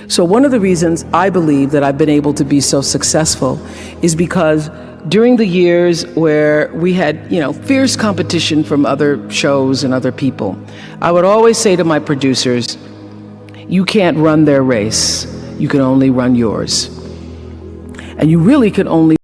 So one of the reasons I believe that I've been able to be so successful is because during the years where we had, fierce competition from other shows and other people, I would always say to my producers, you can't run their race, you can only run yours. And you really can only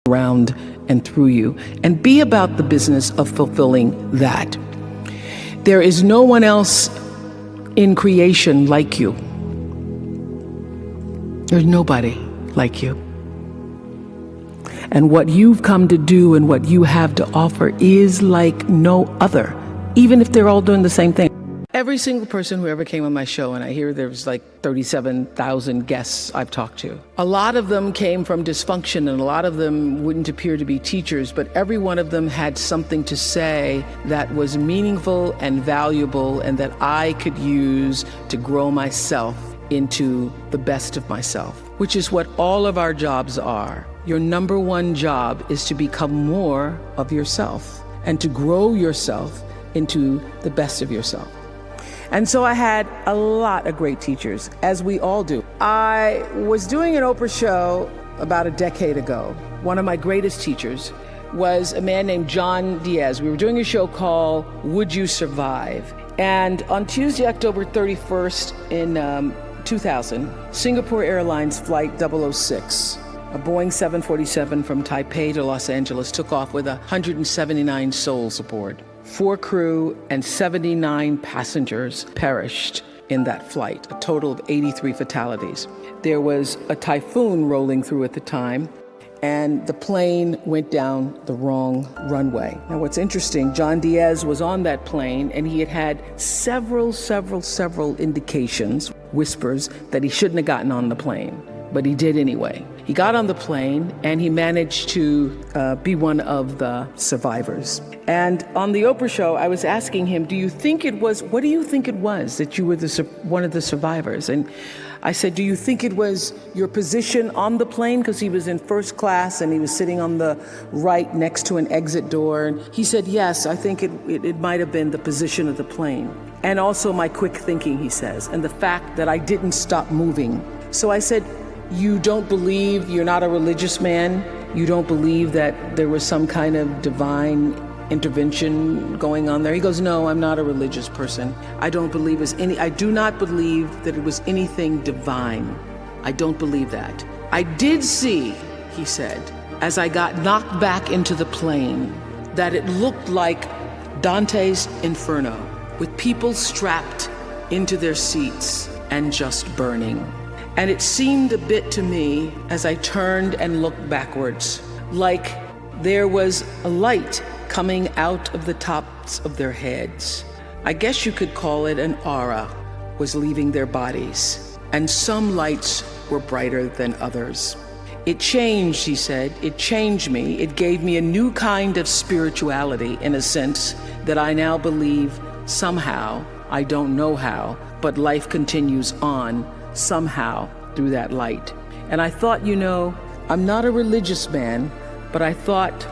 around and through you, and be about the business of fulfilling that. There is no one else in creation like you. There's nobody like you. And what you've come to do and what you have to offer is like no other, even if they're all doing the same thing. Every single person who ever came on my show, and I hear there's like 37,000 guests I've talked to, a lot of them came from dysfunction and a lot of them wouldn't appear to be teachers, but every one of them had something to say that was meaningful and valuable and that I could use to grow myself into the best of myself, which is what all of our jobs are. Your number one job is to become more of yourself and to grow yourself into the best of yourself. And so I had a lot of great teachers, as we all do. I was doing an Oprah show about a decade ago. One of my greatest teachers was a man named John Diaz. We were doing a show called Would You Survive? And on Tuesday, October 31st in 2000, Singapore Airlines Flight 006, a Boeing 747 from Taipei to Los Angeles, took off with 179 souls aboard. 4 crew and 79 passengers perished in that flight, a total of 83 fatalities. There was a typhoon rolling through at the time, and the plane went down the wrong runway. Now, what's interesting, John Diaz was on that plane, and he had had several indications, whispers, that he shouldn't have gotten on the plane, but he did anyway. He got on the plane, and he managed to be one of the survivors. And on the Oprah show, I was asking him, what do you think it was that you were one of the survivors? And I said, do you think it was your position on the plane? Because he was in first class and he was sitting on the right next to an exit door. And he said, yes, I think it might have been the position of the plane. And also my quick thinking, he says, and the fact that I didn't stop moving. So I said, you don't believe, you're not a religious man? You don't believe that there was some kind of divine intervention going on there? He goes, no, I'm not a religious person. I do not believe that it was anything divine. I don't believe that. I did see, he said, as I got knocked back into the plane, that it looked like Dante's Inferno, with people strapped into their seats and just burning. And it seemed a bit to me, as I turned and looked backwards, like there was a light coming out of the tops of their heads. I guess you could call it an aura was leaving their bodies, and some lights were brighter than others. It changed, he said, it changed me. It gave me a new kind of spirituality, in a sense, that I now believe somehow, I don't know how, but life continues on somehow through that light. And I thought, I'm not a religious man, but I thought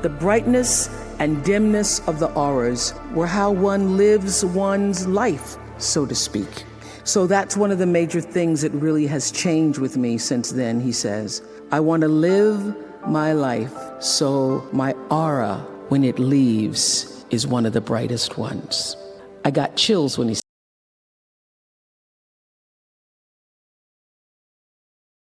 the brightness and dimness of the auras were how one lives one's life, so to speak. So that's one of the major things that really has changed with me since then, he says. I want to live my life so my aura, when it leaves, is one of the brightest ones. I got chills when he